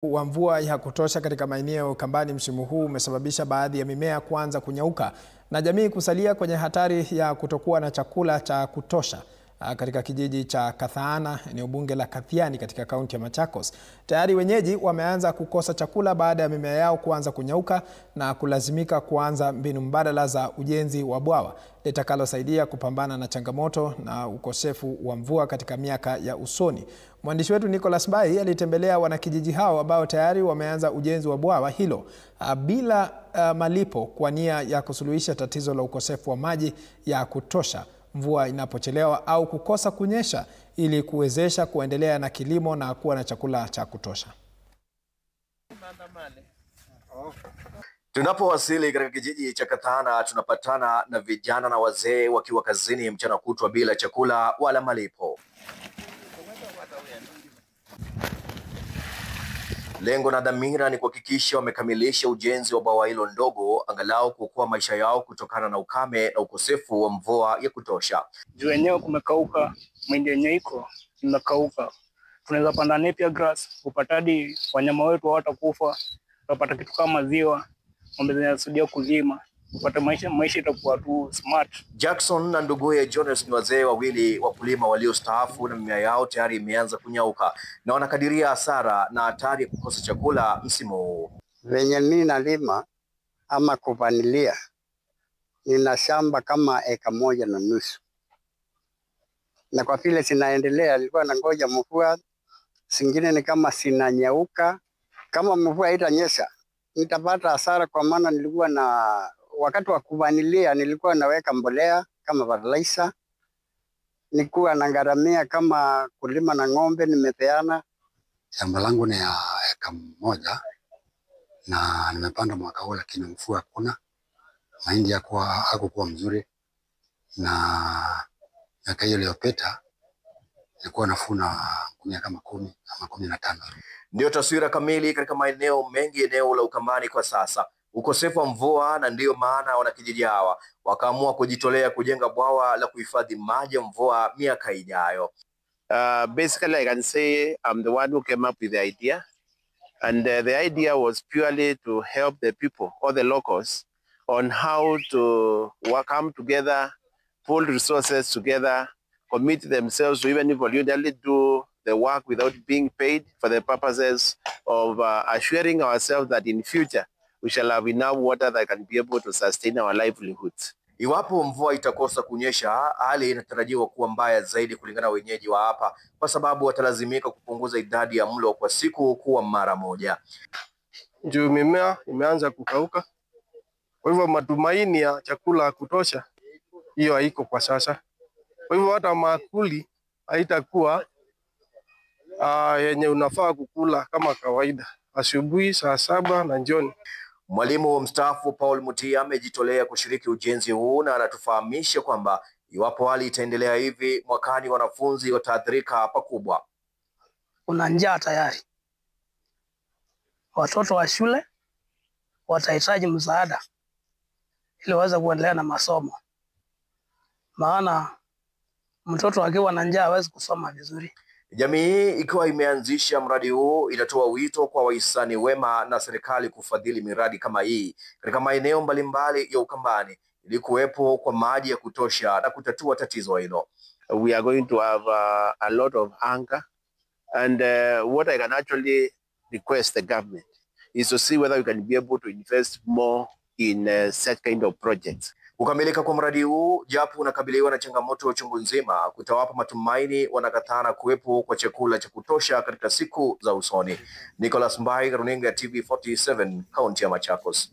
Wa mvua ya kutosha katika maeneo ya ukambani msimu huu umesababisha baadhi ya mimea kuanza kunyauka na jamii kusalia kwenye hatari ya kutokuwa na chakula cha kutosha. Katika kijiji cha Kathaana, eneo bunge la Kathiani katika kaunti ya Machakos, tayari wenyeji wameanza kukosa chakula baada ya mimea yao kuanza kunyauka na kulazimika kuanza mbinu mbadala za ujenzi wa bwawa litakalosaidia kupambana na changamoto na ukosefu wa mvua katika miaka ya usoni. Mwandishi wetu Nicholas Bai alitembelea wanakijiji hao ambao tayari wameanza ujenzi wa bwawa hilo bila malipo kwa nia ya kusuluhisha tatizo la ukosefu wa maji ya kutosha mvua inapochelewa au kukosa kunyesha, ili kuwezesha kuendelea na kilimo na kuwa na chakula cha kutosha. Tunapowasili katika kijiji cha Kathaana, tunapatana na vijana na wazee wakiwa kazini mchana kutwa bila chakula wala malipo. Lengo na dhamira ni kuhakikisha wamekamilisha ujenzi wa bwawa hilo ndogo, angalau kuokoa maisha yao kutokana na ukame na ukosefu wa mvua ya kutosha. Juu yenyewe kumekauka, mahindi yenyewe iko imekauka. Tunaweza panda napier grass, upatadi wanyama wetu hawatakufa, tutapata kitu kama maziwa, ng'ombe zinasaidia kulima, upate maisha itakuwa tu smart. Jackson na nduguye Jonas ni wazee wawili wakulima waliostaafu, na mimea yao tayari imeanza kunyauka na wanakadiria hasara na hatari ya kukosa chakula msimu huu. Venye mimi nalima ama kupanilia, nina shamba kama 1.5 acres. Na kwa vile sinaendelea, nilikuwa nangoja mvua, singine ni kama sinanyauka. Kama mvua haitanyesha, nitapata hasara, kwa maana nilikuwa na wakati wa kupanilia nilikuwa naweka mbolea kama fertilizer, nilikuwa nangaramia kama kulima na ng'ombe nimepeana. Shamba langu ni ya 1 na nimepanda mwaka huu, lakini mvua hakuna. Mahindi hakukuwa mzuri, na miaka hiyo iliyopita nilikuwa nafuna gunia kama 10 ama 15. Ndio taswira kamili katika maeneo mengi eneo la ukambani kwa sasa. Ukosefu wa mvua, na ndiyo maana wanakijiji hawa wakaamua kujitolea kujenga bwawa la kuhifadhi maji ya mvua miaka ijayo. Basically, I can say I'm the one who came up with the idea, and the idea was purely to help the people or the locals on how to come together, pull resources together, commit themselves to even voluntarily do the work without being paid, for the purposes of assuring ourselves that in future we shall have enough water that can be able to sustain our livelihoods. Iwapo mvua itakosa kunyesha, hali inatarajiwa kuwa mbaya zaidi kulingana na wenyeji wa hapa, kwa sababu watalazimika kupunguza idadi ya mlo kwa siku kuwa mara moja. Juu mimea imeanza kukauka, kwa hivyo matumaini ya chakula kutosha hiyo haiko kwa sasa. Kwa hivyo hata maakuli haitakuwa yenye unafaa kukula kama kawaida, asubuhi saa 7 na jioni. Mwalimu mstaafu Paul Mutia amejitolea kushiriki ujenzi huu, na anatufahamisha kwamba iwapo hali itaendelea hivi, mwakani wanafunzi wataathirika pakubwa. Kuna njaa tayari. Watoto wa shule watahitaji msaada ili waweze kuendelea na masomo. Maana mtoto akiwa na njaa hawezi kusoma vizuri. Jamii ikiwa imeanzisha mradi huu inatoa wito kwa wahisani wema na serikali kufadhili miradi kama hii katika maeneo mbalimbali ya ukambani ili kuwepo kwa maji ya kutosha na kutatua tatizo hilo. We are going to have a lot of hunger, and what I can actually request the government is to see whether we can be able to invest more in such kind of projects. Kukamilika kwa mradi huu, japo unakabiliwa na changamoto chungu nzima, kutawapa matumaini wanakathaana kuwepo kwa chakula cha kutosha katika siku za usoni. Nicholas Mbai, runinga ya TV47, kaunti ya Machakos.